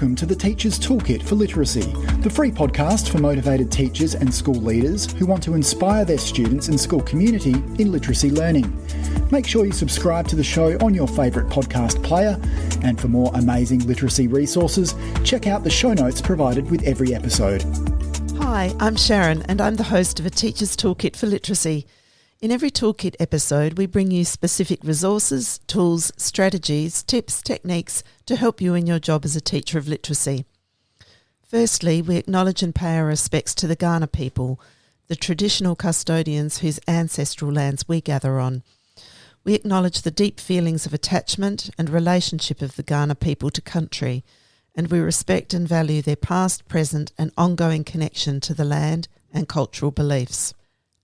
welcome to the Teacher's Toolkit for Literacy, the free podcast for motivated teachers and school leaders who want to inspire their students and school community in literacy learning. Make sure you subscribe to the show on your favourite podcast player, and for more amazing literacy resources, check out the show notes provided with every episode. Hi, I'm Sharon and I'm the host of A Teacher's Toolkit for Literacy. In every Toolkit episode, we bring you specific resources, tools, strategies, tips, techniques to help you in your job as a teacher of literacy. Firstly, we acknowledge and pay our respects to the Kaurna people, the traditional custodians whose ancestral lands we gather on. We acknowledge the deep feelings of attachment and relationship of the Kaurna people to country, and we respect and value their past, present and ongoing connection to the land and cultural beliefs.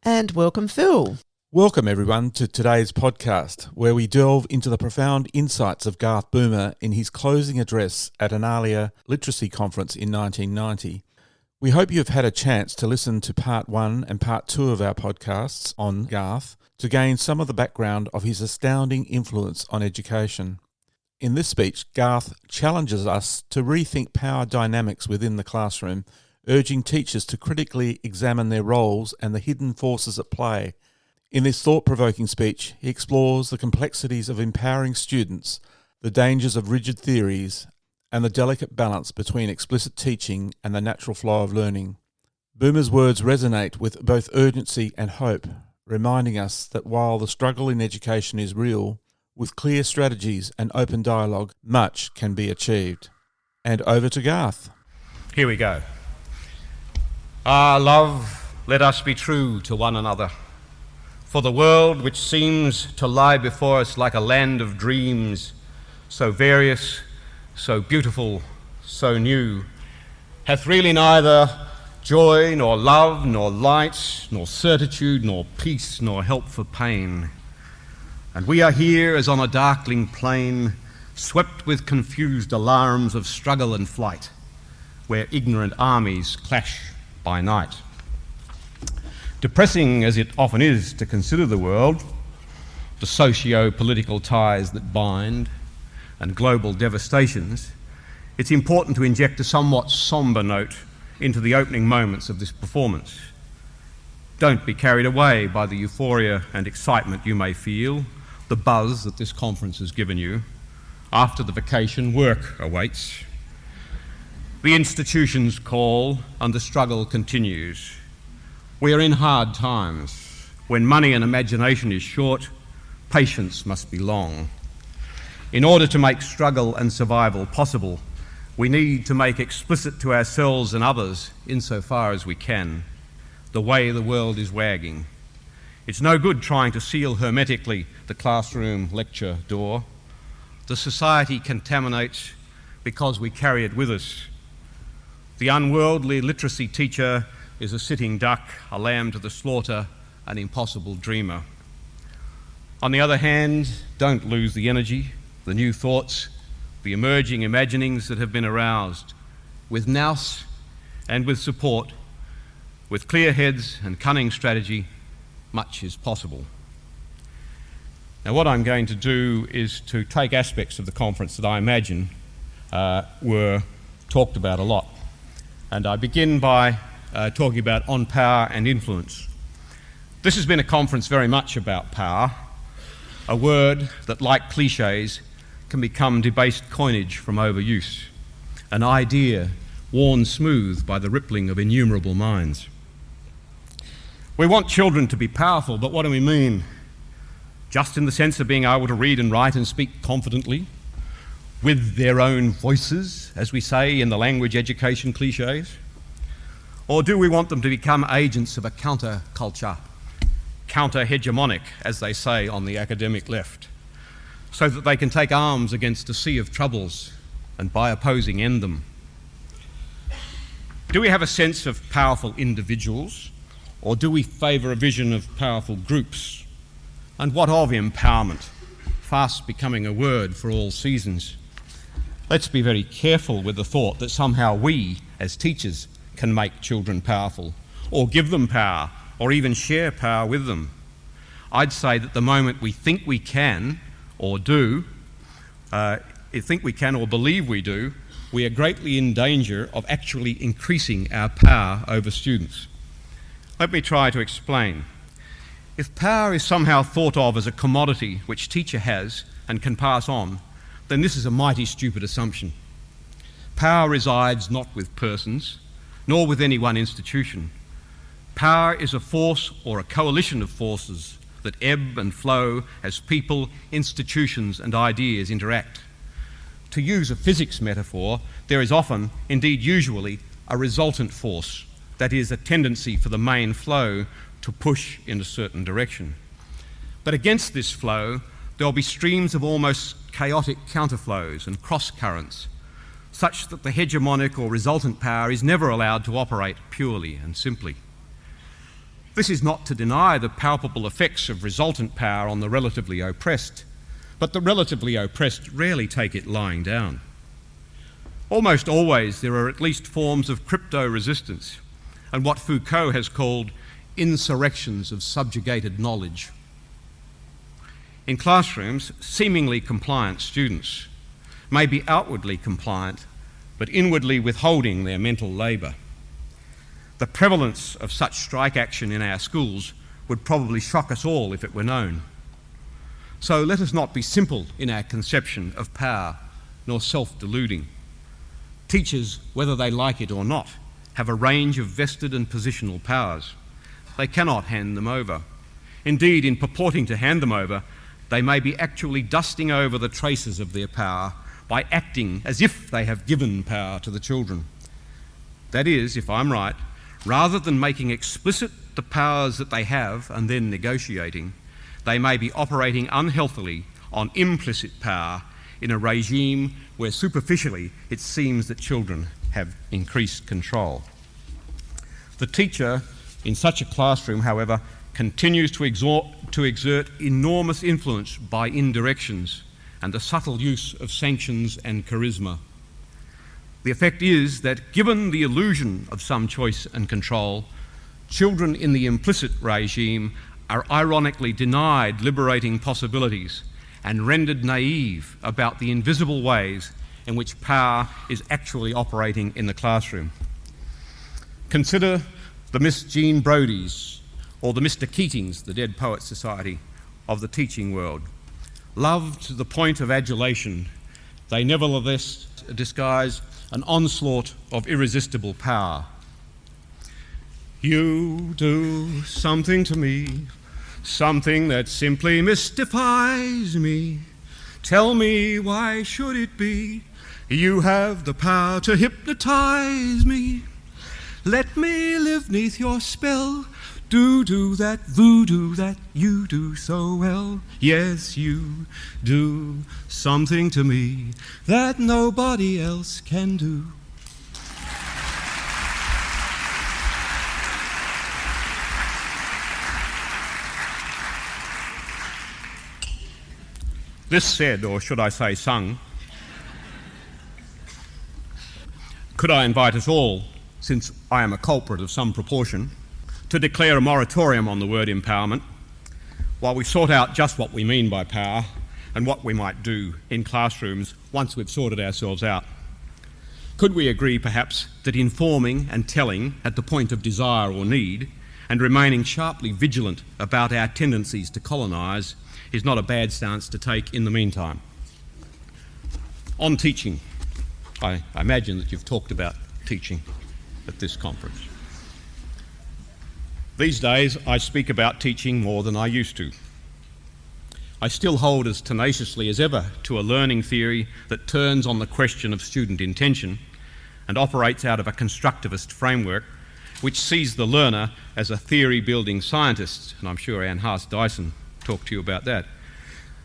And welcome, Phil. Welcome everyone to today's podcast, where we delve into the profound insights of Garth Boomer in his closing address at an ALIA literacy conference in 1990. We hope you've had a chance to listen to part 1 and part 2 of our podcasts on Garth to gain some of the background of his astounding influence on education. In this speech, Garth challenges us to rethink power dynamics within the classroom, urging teachers to critically examine their roles and the hidden forces at play. In this thought-provoking speech, he explores the complexities of empowering students, the dangers of rigid theories, and the delicate balance between explicit teaching and the natural flow of learning. Boomer's words resonate with both urgency and hope, reminding us that while the struggle in education is real, with clear strategies and open dialogue, much can be achieved. And over to Garth. Here we go. Ah, love, let us be true to one another. For the world which seems to lie before us like a land of dreams, so various, so beautiful, so new, hath really neither joy, nor love, nor light, nor certitude, nor peace, nor help for pain. And we are here as on a darkling plain, swept with confused alarms of struggle and flight, where ignorant armies clash by night. Depressing as it often is to consider the world, the socio-political ties that bind, and global devastations, it's important to inject a somewhat sombre note into the opening moments of this performance. Don't be carried away by the euphoria and excitement you may feel, the buzz that this conference has given you. After the vacation, work awaits. The institutions call and the struggle continues. We are in hard times. When money and imagination is short, patience must be long. In order to make struggle and survival possible, we need to make explicit to ourselves and others, insofar as we can, the way the world is wagging. It's no good trying to seal hermetically the classroom lecture door. The society contaminates because we carry it with us. The unworldly literacy teacher is a sitting duck, a lamb to the slaughter, an impossible dreamer. On the other hand, don't lose the energy, the new thoughts, the emerging imaginings that have been aroused. With nous and with support, with clear heads and cunning strategy, much is possible. Now, what I'm going to do is to take aspects of the conference that I imagine were talked about a lot. And I begin by talking about on power and influence. This has been a conference very much about power, a word that, like cliches, can become debased coinage from overuse, an idea worn smooth by the rippling of innumerable minds. We want children to be powerful, but what do we mean? Just in the sense of being able to read and write and speak confidently, with their own voices, as we say in the language education cliches? Or do we want them to become agents of a counter-culture, counter-hegemonic, as they say on the academic left, so that they can take arms against a sea of troubles and by opposing end them? Do we have a sense of powerful individuals, or do we favour a vision of powerful groups? And what of empowerment, fast becoming a word for all seasons? Let's be very careful with the thought that somehow we, as teachers, can make children powerful, or give them power, or even share power with them. I'd say that the moment we think we can, or do, think we can or believe we do, we are greatly in danger of actually increasing our power over students. Let me try to explain. If power is somehow thought of as a commodity which teacher has and can pass on, then this is a mighty stupid assumption. Power resides not with persons, nor with any one institution. Power is a force or a coalition of forces that ebb and flow as people, institutions and ideas interact. To use a physics metaphor, there is often, indeed usually, a resultant force, that is, a tendency for the main flow to push in a certain direction. But against this flow, there will be streams of almost chaotic counterflows and cross-currents, such that the hegemonic or resultant power is never allowed to operate purely and simply. This is not to deny the palpable effects of resultant power on the relatively oppressed, but the relatively oppressed rarely take it lying down. Almost always there are at least forms of crypto-resistance and what Foucault has called insurrections of subjugated knowledge. In classrooms, seemingly compliant students may be outwardly compliant, but inwardly withholding their mental labour. The prevalence of such strike action in our schools would probably shock us all if it were known. So let us not be simple in our conception of power, nor self-deluding. Teachers, whether they like it or not, have a range of vested and positional powers. They cannot hand them over. Indeed, in purporting to hand them over, they may be actually dusting over the traces of their power by acting as if they have given power to the children. That is, if I'm right, rather than making explicit the powers that they have and then negotiating, they may be operating unhealthily on implicit power in a regime where superficially it seems that children have increased control. The teacher in such a classroom, however, continues to exert enormous influence by indirections and the subtle use of sanctions and charisma. The effect is that, given the illusion of some choice and control, children in the implicit regime are ironically denied liberating possibilities and rendered naive about the invisible ways in which power is actually operating in the classroom. Consider the Miss Jean Brodys or the Mr. Keatings, the Dead Poets Society of the teaching world. Loved to the point of adulation, they nevertheless disguise an onslaught of irresistible power. You do something to me, something that simply mystifies me. Tell me, why should it be? You have the power to hypnotize me. Let me live 'neath your spell. Do that voodoo that you do so well. Yes, you do something to me that nobody else can do. This said, or should I say sung, could I invite us all, since I am a culprit of some proportion, to declare a moratorium on the word empowerment while we sort out just what we mean by power and what we might do in classrooms once we've sorted ourselves out. Could we agree, perhaps, that informing and telling at the point of desire or need and remaining sharply vigilant about our tendencies to colonise is not a bad stance to take in the meantime? On teaching, I imagine that you've talked about teaching at this conference. These days, I speak about teaching more than I used to. I still hold as tenaciously as ever to a learning theory that turns on the question of student intention and operates out of a constructivist framework which sees the learner as a theory-building scientist, and I'm sure Anne Haas-Dyson talked to you about that,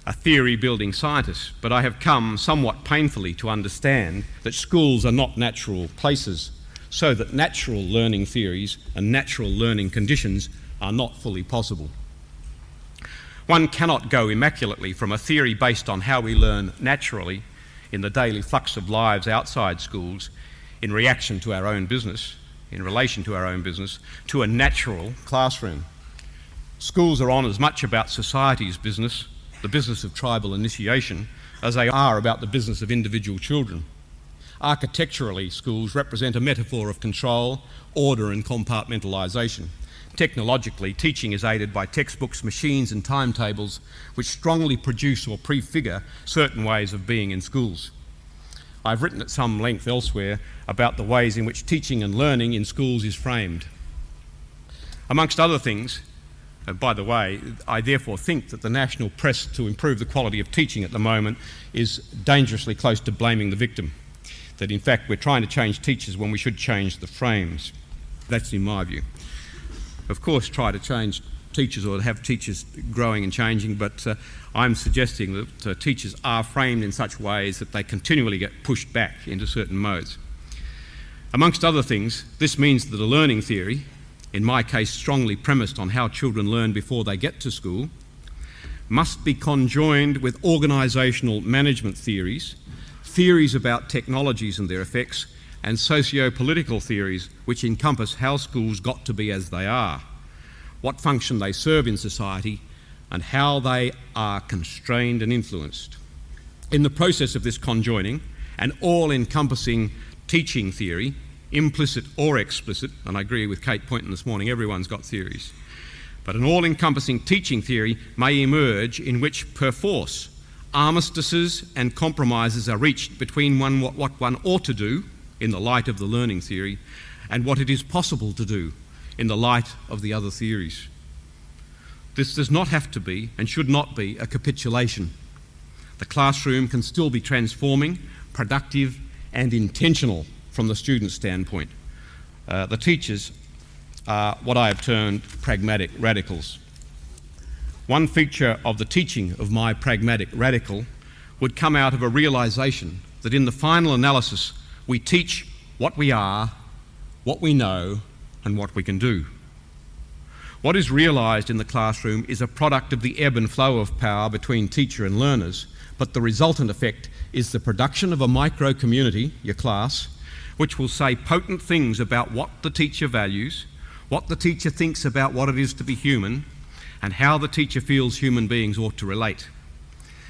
a theory-building scientist. But I have come somewhat painfully to understand that schools are not natural places, so that natural learning theories and natural learning conditions are not fully possible. One cannot go immaculately from a theory based on how we learn naturally in the daily flux of lives outside schools in reaction to our own business, in relation to our own business, to a natural classroom. Schools are on as much about society's business, the business of tribal initiation, as they are about the business of individual children. Architecturally, schools represent a metaphor of control, order and compartmentalisation. Technologically, teaching is aided by textbooks, machines and timetables which strongly produce or prefigure certain ways of being in schools. I've written at some length elsewhere about the ways in which teaching and learning in schools is framed. Amongst other things, by the way, I therefore think that the national press to improve the quality of teaching at the moment is dangerously close to blaming the victim. That in fact we're trying to change teachers when we should change the frames. That's in my view. Of course, try to change teachers or have teachers growing and changing, but I'm suggesting that teachers are framed in such ways that they continually get pushed back into certain modes. Amongst other things, this means that a learning theory, in my case strongly premised on how children learn before they get to school, must be conjoined with organisational management theories, theories about technologies and their effects, and socio-political theories which encompass how schools got to be as they are, what function they serve in society, and how they are constrained and influenced. In the process of this conjoining, an all-encompassing teaching theory, implicit or explicit, and I agree with Kate Poynton this morning, everyone's got theories, but an all-encompassing teaching theory may emerge in which, per force, armistices and compromises are reached between what one ought to do in the light of the learning theory and what it is possible to do in the light of the other theories. This does not have to be and should not be a capitulation. The classroom can still be transforming, productive and intentional from the student's standpoint. The teachers are what I have termed pragmatic radicals. One feature of the teaching of my pragmatic radical would come out of a realisation that in the final analysis we teach what we are, what we know and what we can do. What is realised in the classroom is a product of the ebb and flow of power between teacher and learners, but the resultant effect is the production of a micro-community, your class, which will say potent things about what the teacher values, what the teacher thinks about what it is to be human, and how the teacher feels human beings ought to relate.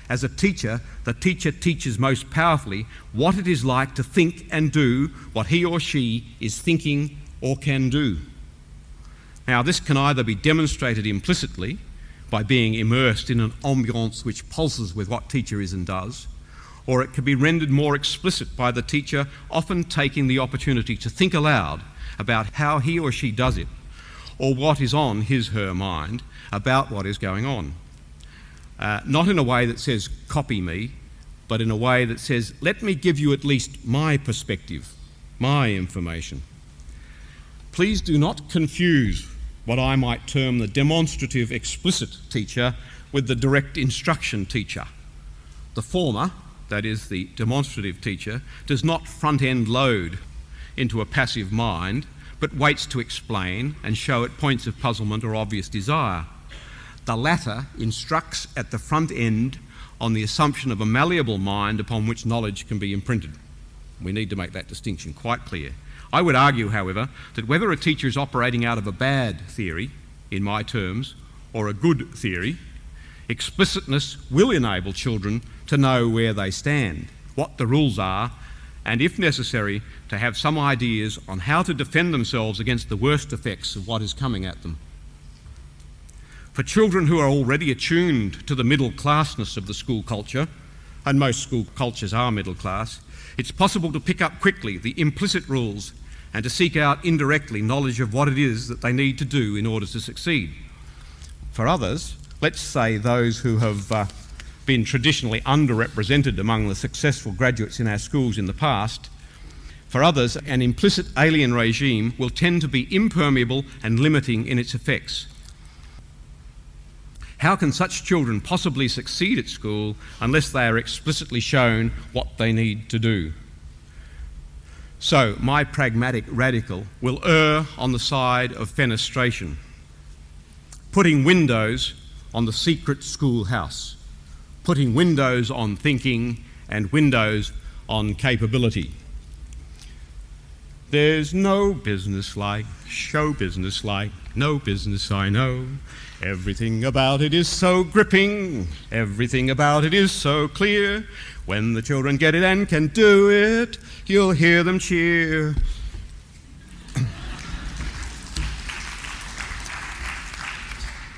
As a teacher, the teacher teaches most powerfully what it is like to think and do what he or she is thinking or can do. Now, this can either be demonstrated implicitly by being immersed in an ambiance which pulses with what teacher is and does, or it can be rendered more explicit by the teacher often taking the opportunity to think aloud about how he or she does it, or what is on his/her mind about what is going on. Not in a way that says, copy me, but in a way that says, let me give you at least my perspective, my information. Please do not confuse what I might term the demonstrative explicit teacher with the direct instruction teacher. The former, that is the demonstrative teacher, does not front-end load into a passive mind, but waits to explain and show at points of puzzlement or obvious desire. The latter instructs at the front end on the assumption of a malleable mind upon which knowledge can be imprinted. We need to make that distinction quite clear. I would argue, however, that whether a teacher is operating out of a bad theory, in my terms, or a good theory, explicitness will enable children to know where they stand, what the rules are, and if necessary, to have some ideas on how to defend themselves against the worst effects of what is coming at them. For children who are already attuned to the middle classness of the school culture, and most school cultures are middle class, it's possible to pick up quickly the implicit rules and to seek out indirectly knowledge of what it is that they need to do in order to succeed. For others, let's say those who have been traditionally underrepresented among the successful graduates in our schools in the past, for others, an implicit alien regime will tend to be impermeable and limiting in its effects. How can such children possibly succeed at school unless they are explicitly shown what they need to do? So, my pragmatic radical will err on the side of fenestration, putting windows on the secret schoolhouse, putting windows on thinking and windows on capability. There's no business like show business like no business I know. Everything about it is so gripping, everything about it is so clear. When the children get it and can do it, you'll hear them cheer.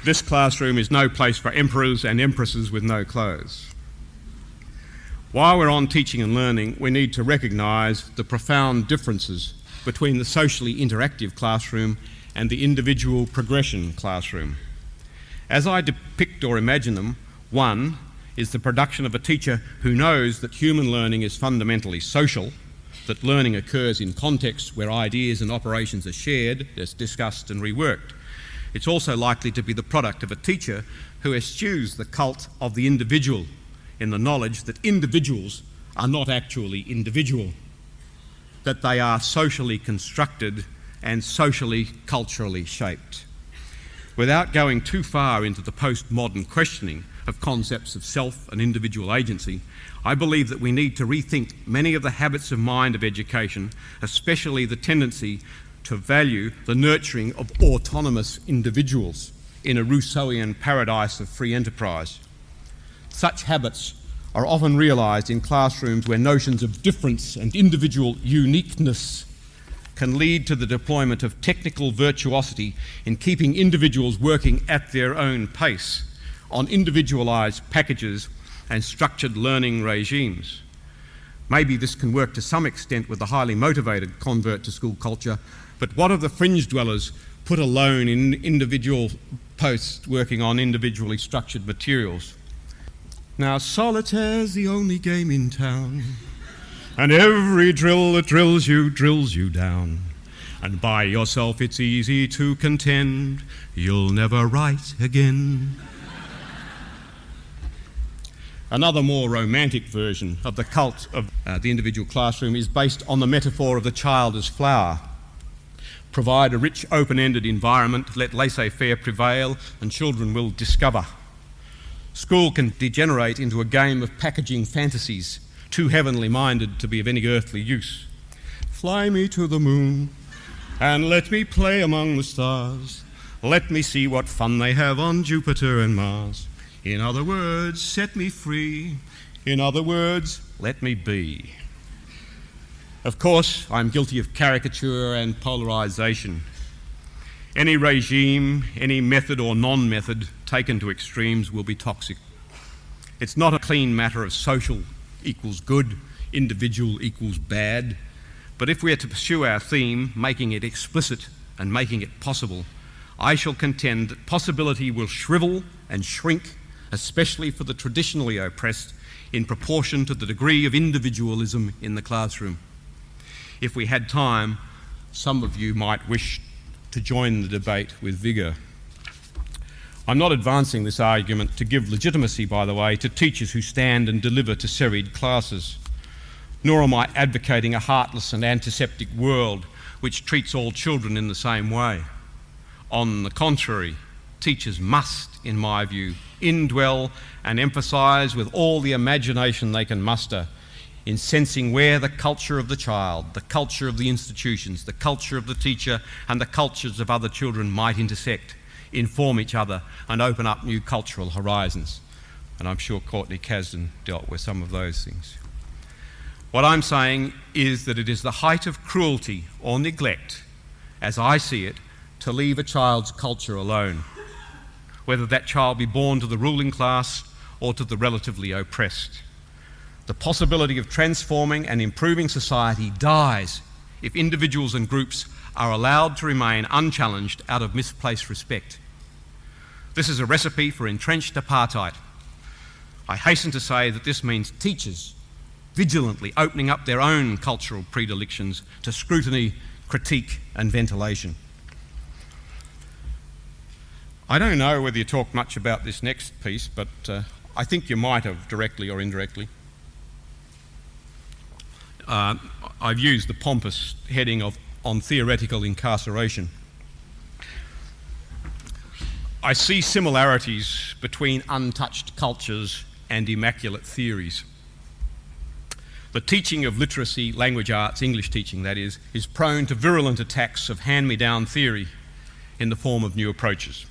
This classroom is no place for emperors and empresses with no clothes. While we're on teaching and learning, we need to recognise the profound differences between the socially interactive classroom and the individual progression classroom. As I depict or imagine them, one is the production of a teacher who knows that human learning is fundamentally social, that learning occurs in contexts where ideas and operations are shared, discussed and reworked. It's also likely to be the product of a teacher who eschews the cult of the individual in the knowledge that individuals are not actually individual, that they are socially constructed and socially, culturally shaped. Without going too far into the postmodern questioning of concepts of self and individual agency, I believe that we need to rethink many of the habits of mind of education, especially the tendency to value the nurturing of autonomous individuals in a Rousseauian paradise of free enterprise. Such habits are often realised in classrooms where notions of difference and individual uniqueness can lead to the deployment of technical virtuosity in keeping individuals working at their own pace on individualised packages and structured learning regimes. Maybe this can work to some extent with the highly motivated convert to school culture, but what of the fringe dwellers put alone in individual posts working on individually structured materials? Now solitaire's the only game in town, and every drill that drills you down. And by yourself it's easy to contend you'll never write again. Another more romantic version of the cult of the individual classroom is based on the metaphor of the child as flower. Provide a rich, open-ended environment, let laissez-faire prevail, and children will discover. School can degenerate into a game of packaging fantasies, too heavenly minded to be of any earthly use. Fly me to the moon, and let me play among the stars. Let me see what fun they have on Jupiter and Mars. In other words, set me free. In other words, let me be. Of course, I'm guilty of caricature and polarisation. Any regime, any method or non-method taken to extremes will be toxic. It's not a clean matter of social equals good, individual equals bad. But if we are to pursue our theme, making it explicit and making it possible, I shall contend that possibility will shrivel and shrink, especially for the traditionally oppressed, in proportion to the degree of individualism in the classroom. If we had time, some of you might wish to join the debate with vigour. I'm not advancing this argument to give legitimacy, by the way, to teachers who stand and deliver to serried classes, nor am I advocating a heartless and antiseptic world which treats all children in the same way. On the contrary, teachers must, in my view, indwell and emphasise with all the imagination they can muster in sensing where the culture of the child, the culture of the institutions, the culture of the teacher and the cultures of other children might intersect, inform each other and open up new cultural horizons. And I'm sure Courtney Kasdan dealt with some of those things. What I'm saying is that it is the height of cruelty or neglect, as I see it, to leave a child's culture alone, whether that child be born to the ruling class or to the relatively oppressed. The possibility of transforming and improving society dies if individuals and groups are allowed to remain unchallenged out of misplaced respect. This is a recipe for entrenched apartheid. I hasten to say that this means teachers vigilantly opening up their own cultural predilections to scrutiny, critique and ventilation. I don't know whether you talked much about this next piece, but I think you might have, directly or indirectly. I've used the pompous heading of on theoretical incarceration. I see similarities between untouched cultures and immaculate theories. The teaching of literacy, language arts, English teaching that is prone to virulent attacks of hand-me-down theory in the form of new approaches.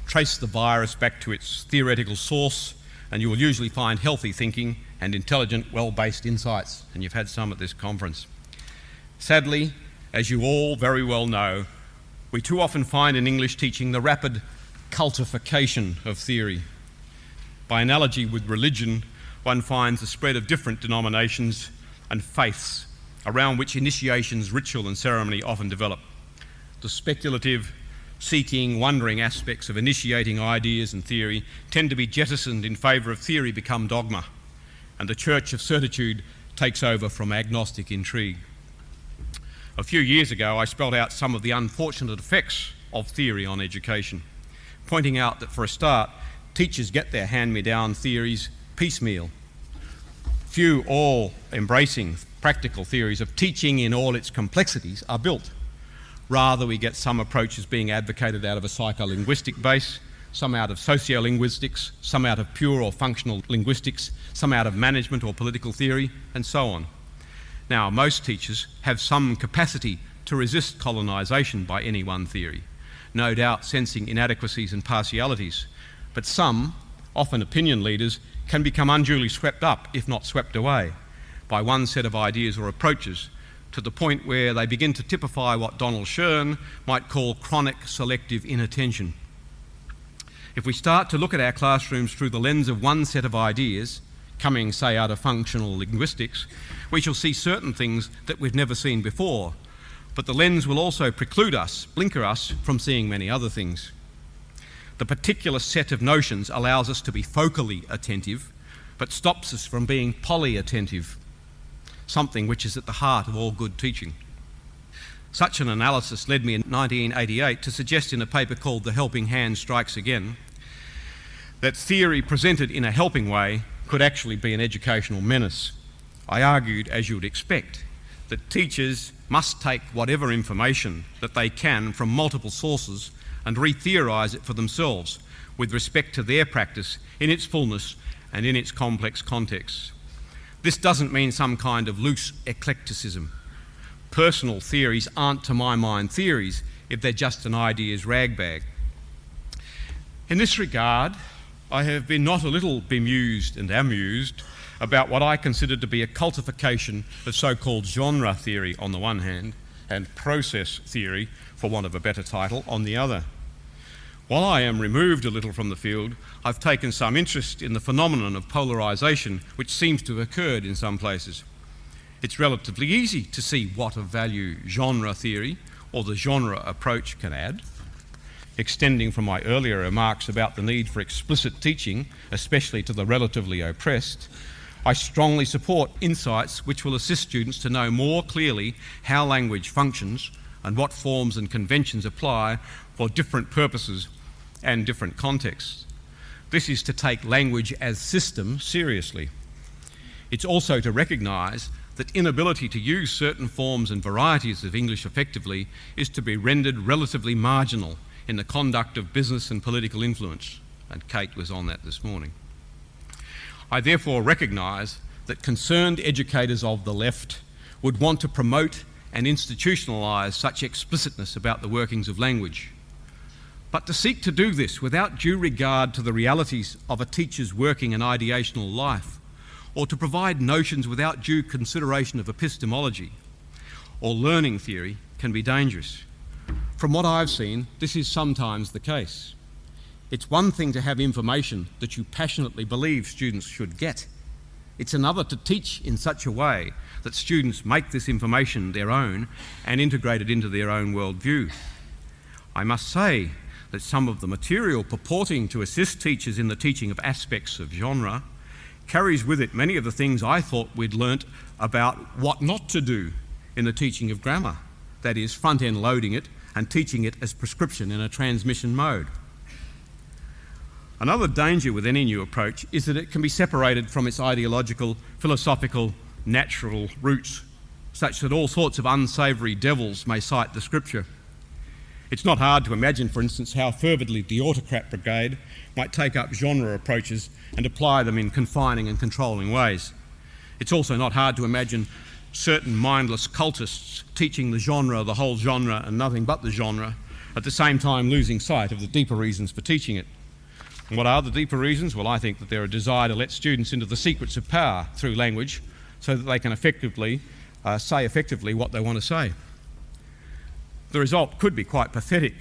Trace the virus back to its theoretical source and you will usually find healthy thinking and intelligent, well-based insights, and you've had some at this conference. Sadly, as you all very well know, we too often find in English teaching the rapid cultification of theory. By analogy with religion, one finds the spread of different denominations and faiths around which initiations, ritual and ceremony often develop. The speculative, seeking, wondering aspects of initiating ideas and theory tend to be jettisoned in favour of theory become dogma, and the church of certitude takes over from agnostic intrigue. A few years ago, I spelled out some of the unfortunate effects of theory on education, pointing out that for a start, teachers get their hand-me-down theories piecemeal. Few all-embracing practical theories of teaching in all its complexities are built. Rather, we get some approaches being advocated out of a psycholinguistic base, some out of sociolinguistics, some out of pure or functional linguistics, some out of management or political theory, and so on. Now, most teachers have some capacity to resist colonisation by any one theory, no doubt sensing inadequacies and partialities, but some, often opinion leaders, can become unduly swept up, if not swept away, by one set of ideas or approaches, to the point where they begin to typify what Donald Shern might call chronic selective inattention. If we start to look at our classrooms through the lens of one set of ideas, coming, say, out of functional linguistics, we shall see certain things that we've never seen before, but the lens will also preclude us, blinker us, from seeing many other things. The particular set of notions allows us to be focally attentive, but stops us from being polyattentive, something which is at the heart of all good teaching. Such an analysis led me in 1988 to suggest in a paper called The Helping Hand Strikes Again that theory presented in a helping way could actually be an educational menace. I argued, as you would expect, that teachers must take whatever information that they can from multiple sources and re-theorise it for themselves with respect to their practice in its fullness and in its complex context. This doesn't mean some kind of loose eclecticism. Personal theories aren't, to my mind, theories if they're just an idea's ragbag. In this regard, I have been not a little bemused and amused about what I consider to be a cultification of so-called genre theory on the one hand and process theory, for want of a better title, on the other. While I am removed a little from the field, I've taken some interest in the phenomenon of polarisation which seems to have occurred in some places. It's relatively easy to see what of value genre theory or the genre approach can add. Extending from my earlier remarks about the need for explicit teaching, especially to the relatively oppressed, I strongly support insights which will assist students to know more clearly how language functions and what forms and conventions apply for different purposes and different contexts. This is to take language as system seriously. It's also to recognise that inability to use certain forms and varieties of English effectively is to be rendered relatively marginal in the conduct of business and political influence, and Kate was on that this morning. I therefore recognise that concerned educators of the left would want to promote and institutionalise such explicitness about the workings of language. But to seek to do this without due regard to the realities of a teacher's working and ideational life, or to provide notions without due consideration of epistemology or learning theory can be dangerous. From what I've seen, this is sometimes the case. It's one thing to have information that you passionately believe students should get. It's another to teach in such a way that students make this information their own and integrate it into their own worldview. I must say that some of the material purporting to assist teachers in the teaching of aspects of genre carries with it many of the things I thought we'd learnt about what not to do in the teaching of grammar, that is, front-end loading it and teaching it as prescription in a transmission mode. Another danger with any new approach is that it can be separated from its ideological, philosophical, natural roots, such that all sorts of unsavoury devils may cite the scripture. It's not hard to imagine, for instance, how fervidly the autocrat brigade might take up genre approaches and apply them in confining and controlling ways. It's also not hard to imagine certain mindless cultists teaching the genre, the whole genre, and nothing but the genre, at the same time losing sight of the deeper reasons for teaching it. And what are the deeper reasons? Well, I think that they're a desire to let students into the secrets of power through language so that they can effectively say effectively what they want to say. The result could be quite pathetic.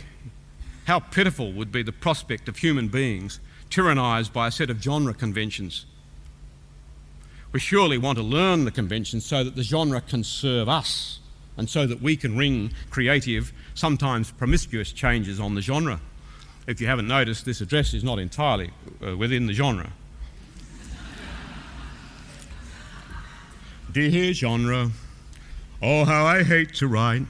How pitiful would be the prospect of human beings tyrannised by a set of genre conventions. We surely want to learn the conventions so that the genre can serve us and so that we can wring creative, sometimes promiscuous changes on the genre. If you haven't noticed, this address is not entirely within the genre. Dear genre, oh how I hate to write.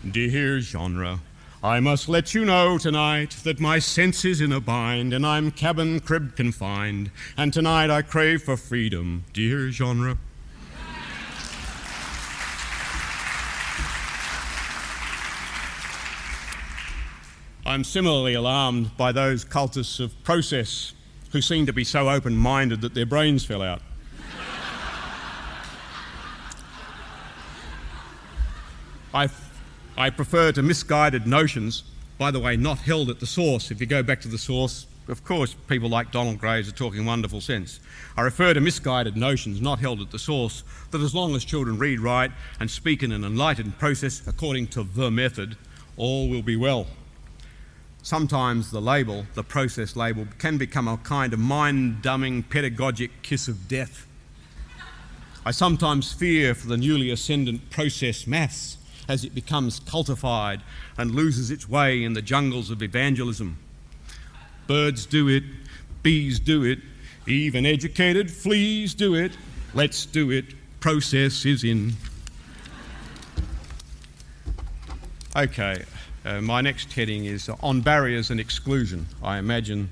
Dear genre, I must let you know tonight that my sense is in a bind and I'm cabin crib confined, and tonight I crave for freedom, dear genre. I'm similarly alarmed by those cultists of process who seem to be so open-minded that their brains fell out. I prefer to misguided notions, by the way, not held at the source. If you go back to the source, of course, people like Donald Graves are talking wonderful sense. I refer to misguided notions not held at the source, that as long as children read, write, and speak in an enlightened process according to the method, all will be well. Sometimes the label, the process label, can become a kind of mind-dumbing pedagogic kiss of death. I sometimes fear for the newly ascendant process maths as it becomes cultified and loses its way in the jungles of evangelism. Birds do it, bees do it, even educated fleas do it. Let's do it, process is in. Okay, my next heading is on barriers and exclusion. I imagine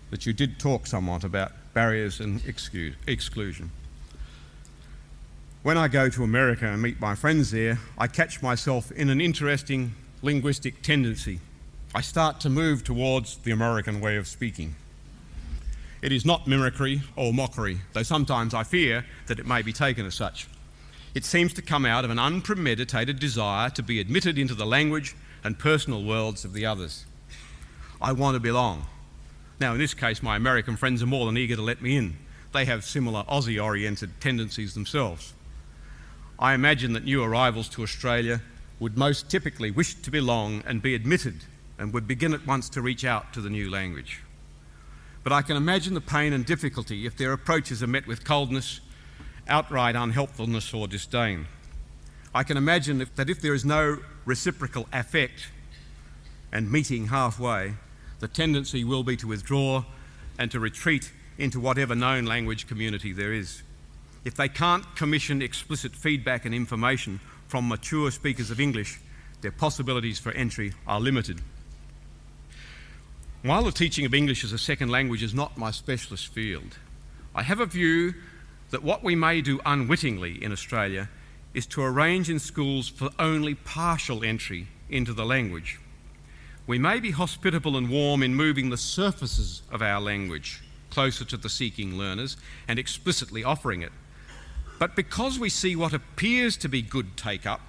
that you did talk somewhat about barriers and exclusion. When I go to America and meet my friends there, I catch myself in an interesting linguistic tendency. I start to move towards the American way of speaking. It is not mimicry or mockery, though sometimes I fear that it may be taken as such. It seems to come out of an unpremeditated desire to be admitted into the language and personal worlds of the others. I want to belong. Now, in this case, my American friends are more than eager to let me in. They have similar Aussie-oriented tendencies themselves. I imagine that new arrivals to Australia would most typically wish to belong and be admitted and would begin at once to reach out to the new language. But I can imagine the pain and difficulty if their approaches are met with coldness, outright unhelpfulness or disdain. I can imagine that if there is no reciprocal affect and meeting halfway, the tendency will be to withdraw and to retreat into whatever known language community there is. If they can't commission explicit feedback and information from mature speakers of English, their possibilities for entry are limited. While the teaching of English as a second language is not my specialist field, I have a view that what we may do unwittingly in Australia is to arrange in schools for only partial entry into the language. We may be hospitable and warm in moving the surfaces of our language closer to the seeking learners and explicitly offering it. But because we see what appears to be good take-up,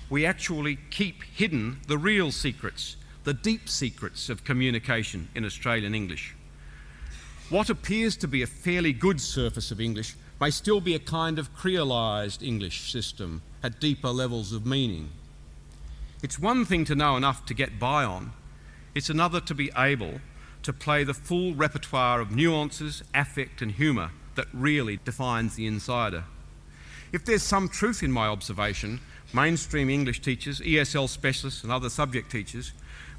we actually keep hidden the real secrets, the deep secrets of communication in Australian English. What appears to be a fairly good surface of English may still be a kind of creolised English system at deeper levels of meaning. It's one thing to know enough to get by on, it's another to be able to play the full repertoire of nuances, affect and humour that really defines the insider. If there's some truth in my observation, mainstream English teachers, ESL specialists and other subject teachers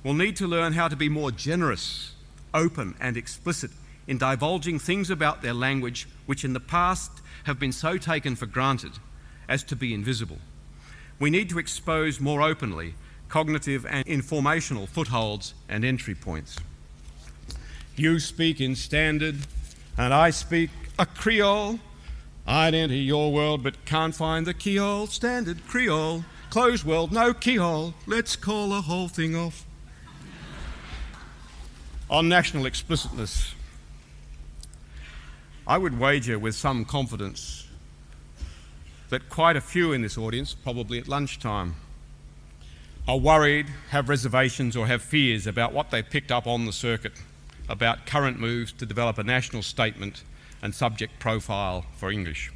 will need to learn how to be more generous, open and explicit in divulging things about their language which in the past have been so taken for granted as to be invisible. We need to expose more openly cognitive and informational footholds and entry points. You speak in standard and I speak a Creole. I'd enter your world but can't find the keyhole. Standard Creole, closed world, no keyhole. Let's call the whole thing off. On national explicitness, I would wager with some confidence that quite a few in this audience, probably at lunchtime, are worried, have reservations or have fears about what they picked up on the circuit, about current moves to develop a national statement and subject profile for English.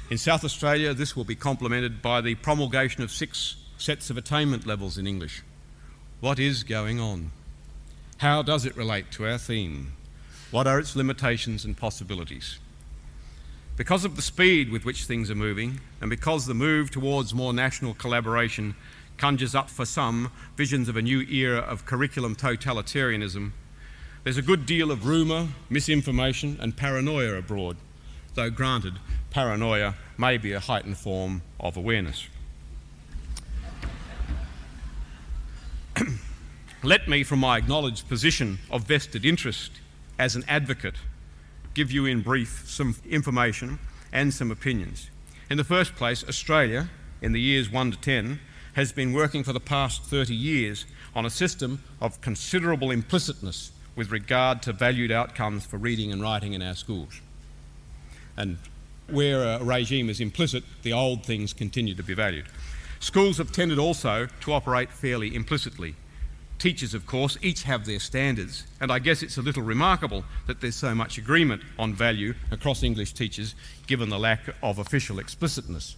In South Australia, this will be complemented by the promulgation of 6 sets of attainment levels in English. What is going on? How does it relate to our theme? What are its limitations and possibilities? Because of the speed with which things are moving, and because the move towards more national collaboration conjures up for some visions of a new era of curriculum totalitarianism, there's a good deal of rumour, misinformation and paranoia abroad, though granted, paranoia may be a heightened form of awareness. Let me, from my acknowledged position of vested interest as an advocate, give you in brief some information and some opinions. In the first place, Australia, in the years 1 to 10, has been working for the past 30 years on a system of considerable implicitness with regard to valued outcomes for reading and writing in our schools. And where a regime is implicit, the old things continue to be valued. Schools have tended also to operate fairly implicitly. Teachers, of course, each have their standards, and I guess it's a little remarkable that there's so much agreement on value across English teachers given the lack of official explicitness.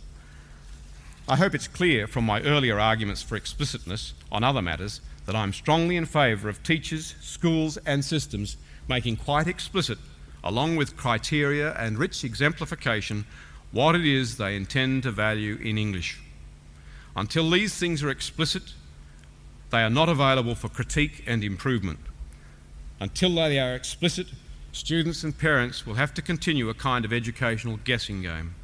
I hope it's clear from my earlier arguments for explicitness on other matters that I'm strongly in favour of teachers, schools and systems making quite explicit, along with criteria and rich exemplification, what it is they intend to value in English. Until these things are explicit, they are not available for critique and improvement. Until they are explicit, students and parents will have to continue a kind of educational guessing game.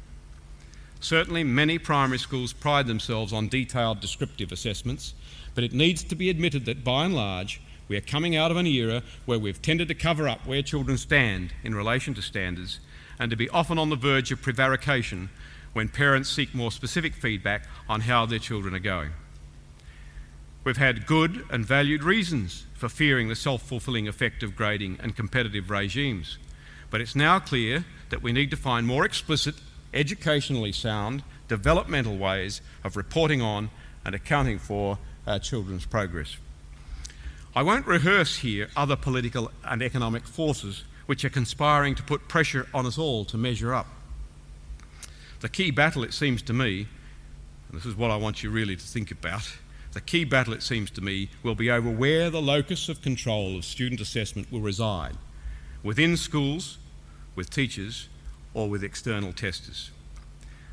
Certainly, many primary schools pride themselves on detailed descriptive assessments, but it needs to be admitted that by and large, we are coming out of an era where we've tended to cover up where children stand in relation to standards and to be often on the verge of prevarication when parents seek more specific feedback on how their children are going. We've had good and valued reasons for fearing the self-fulfilling effect of grading and competitive regimes, but it's now clear that we need to find more explicit, educationally sound, developmental ways of reporting on and accounting for our children's progress. I won't rehearse here other political and economic forces which are conspiring to put pressure on us all to measure up. The key battle, it seems to me, and this is what I want you really to think about, the key battle, it seems to me, will be over where the locus of control of student assessment will reside, within schools, with teachers, or with external testers.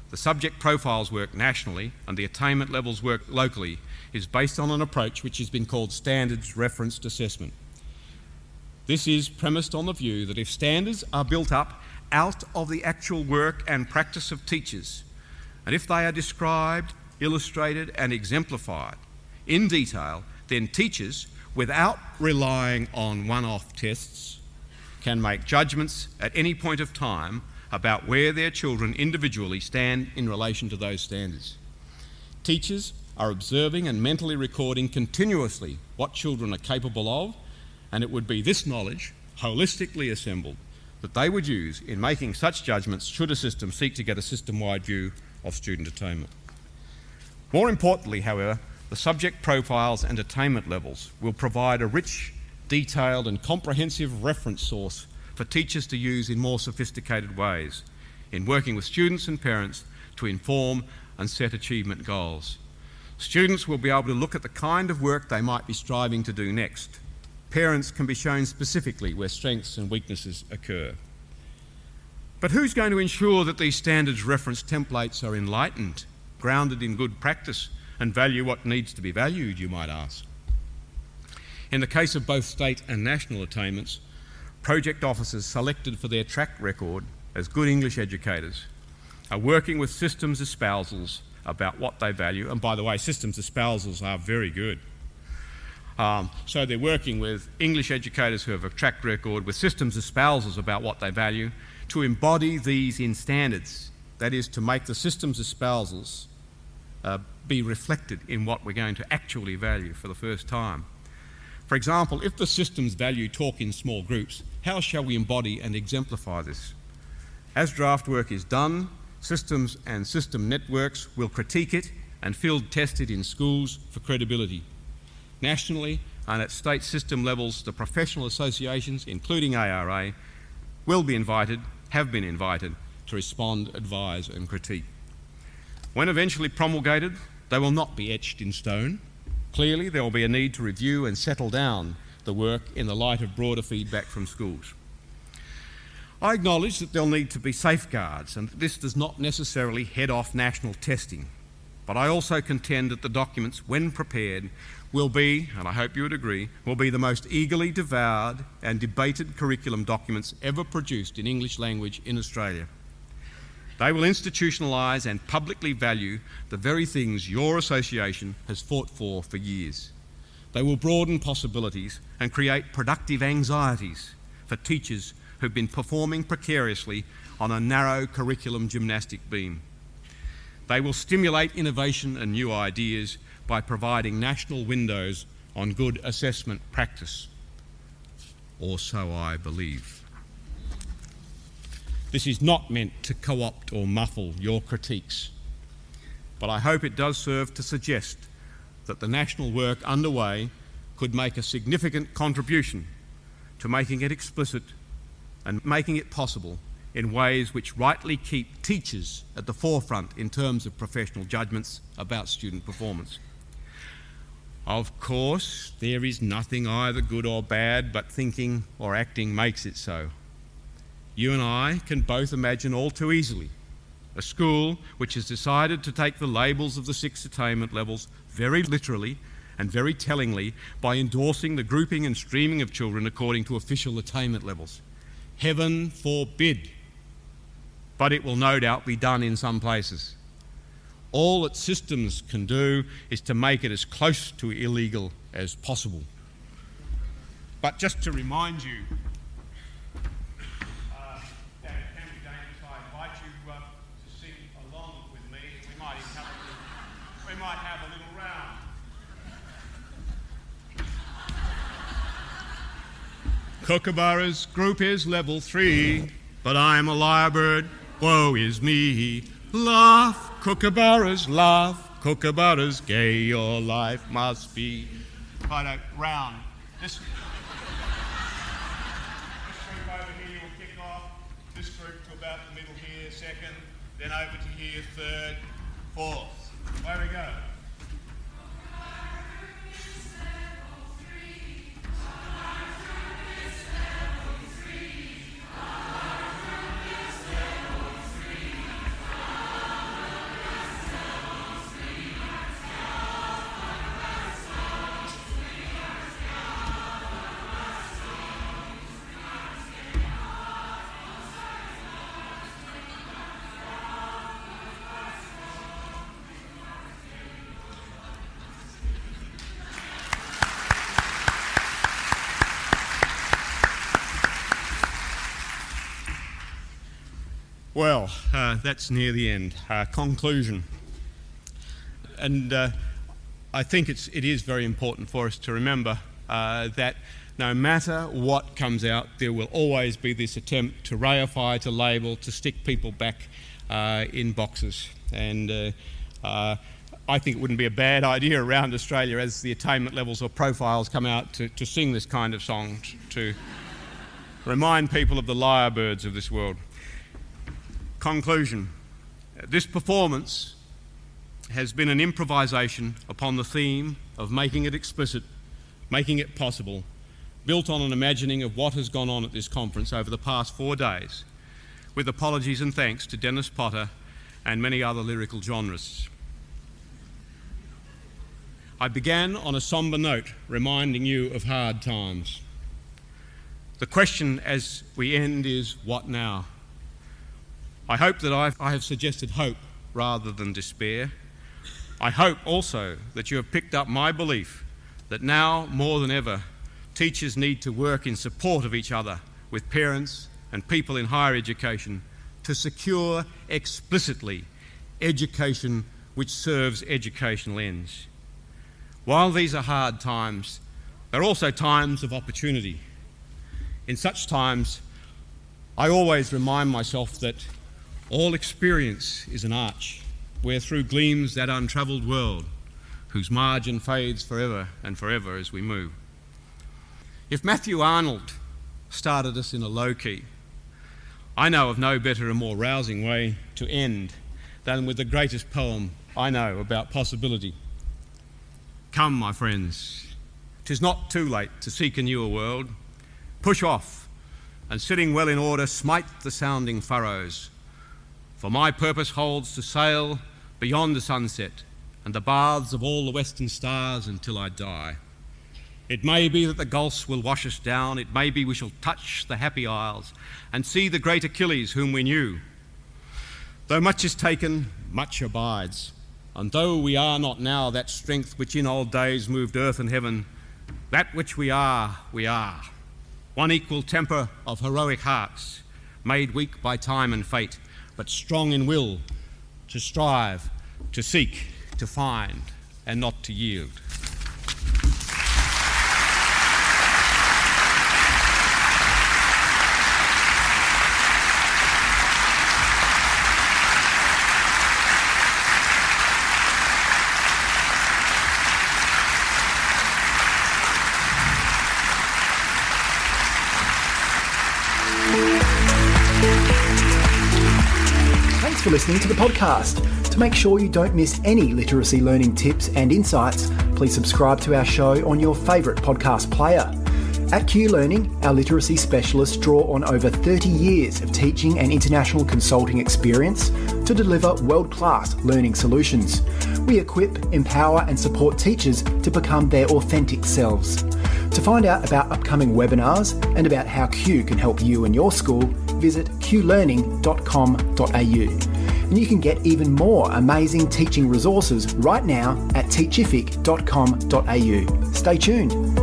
The subject profiles work nationally and the attainment levels work locally is based on an approach which has been called standards referenced assessment. This is premised on the view that if standards are built up out of the actual work and practice of teachers, and if they are described, illustrated and exemplified in detail, then teachers, without relying on one-off tests, can make judgments at any point of time about where their children individually stand in relation to those standards. Teachers are observing and mentally recording continuously what children are capable of, and it would be this knowledge, holistically assembled, that they would use in making such judgments should a system seek to get a system-wide view of student attainment. More importantly, however, the subject profiles and attainment levels will provide a rich, detailed and comprehensive reference source for teachers to use in more sophisticated ways in working with students and parents to inform and set achievement goals. Students will be able to look at the kind of work they might be striving to do next. Parents can be shown specifically where strengths and weaknesses occur. But who's going to ensure that these standards reference templates are enlightened, grounded in good practice and value what needs to be valued, you might ask? In the case of both state and national attainments, project officers selected for their track record as good English educators are working with systems espousals about what they value, and by the way, systems espousals are very good. So they're working with English educators who have a track record with systems espousals about what they value to embody these in standards, that is, to make the systems espousals be reflected in what we're going to actually value for the first time. For example, if the systems value talk in small groups, how shall we embody and exemplify this? As draft work is done, Systems and system networks will critique it and field test it in schools for credibility. Nationally and at state system levels, the professional associations, including ARA, have been invited to respond, advise and critique. When eventually promulgated, they will not be etched in stone. Clearly, there will be a need to review and settle down the work in the light of broader feedback from schools. I acknowledge that there'll need to be safeguards, and this does not necessarily head off national testing. But I also contend that the documents, when prepared, will be, and I hope you would agree, will be the most eagerly devoured and debated curriculum documents ever produced in English language in Australia. They will institutionalise and publicly value the very things your association has fought for years. They will broaden possibilities and create productive anxieties for teachers who've been performing precariously on a narrow curriculum gymnastic beam. They will stimulate innovation and new ideas by providing national windows on good assessment practice. Or so I believe. This is not meant to co-opt or muffle your critiques, but I hope it does serve to suggest that the national work underway could make a significant contribution to making it explicit and making it possible in ways which rightly keep teachers at the forefront in terms of professional judgments about student performance. Of course, there is nothing either good or bad, but thinking or acting makes it so. You and I can both imagine all too easily a school which has decided to take the labels of the 6 attainment levels very literally and very tellingly by endorsing the grouping and streaming of children according to official attainment levels. Heaven forbid. But it will no doubt be done in some places. All that systems can do is to make it as close to illegal as possible. But just to remind you, that it can be dangerous, I invite you to sing along with me. We might have a little round. Kookaburra's group is level 3, but I'm a lyrebird, woe is me. Laugh, kookaburras, laugh, kookaburras, gay your life must be. Right, round. This group over here will kick off. This group to about the middle here, second. Then over to here, third, fourth. Away we go. Well, that's near the end. Conclusion. And I think it is very important for us to remember that no matter what comes out, there will always be this attempt to reify, to label, to stick people back in boxes. And I think it wouldn't be a bad idea around Australia as the attainment levels or profiles come out to sing this kind of song, to remind people of the lyrebirds of this world. Conclusion. This performance has been an improvisation upon the theme of making it explicit, making it possible, built on an imagining of what has gone on at this conference over the past 4 days, with apologies and thanks to Dennis Potter and many other lyrical genreists. I began on a sombre note, reminding you of hard times. The question as we end is, what now? I hope that I have suggested hope rather than despair. I hope also that you have picked up my belief that now more than ever, teachers need to work in support of each other with parents and people in higher education to secure explicitly education which serves educational ends. While these are hard times, they're also times of opportunity. In such times, I always remind myself that All experience is an arch, where through gleams that untravelled world, whose margin fades forever and forever as we move. If Matthew Arnold started us in a low key, I know of no better and more rousing way to end than with the greatest poem I know about possibility. Come, my friends, 'tis not too late to seek a newer world. Push off, and sitting well in order, smite the sounding furrows. For my purpose holds to sail beyond the sunset and the baths of all the western stars until I die. It may be that the gulfs will wash us down. It may be we shall touch the happy isles and see the great Achilles whom we knew. Though much is taken, much abides. And though we are not now that strength which in old days moved earth and heaven, that which we are, we are. One equal temper of heroic hearts, made weak by time and fate, but strong in will, to strive, to seek, to find, and not to yield. Thanks for listening to the podcast. To make sure you don't miss any literacy learning tips and insights, please subscribe to our show on your favourite podcast player. At Q Learning, our literacy specialists draw on over 30 years of teaching and international consulting experience to deliver world-class learning solutions. We equip, empower and support teachers to become their authentic selves. To find out about upcoming webinars and about how Q can help you and your school, visit qlearning.com.au. And you can get even more amazing teaching resources right now at teachific.com.au. Stay tuned.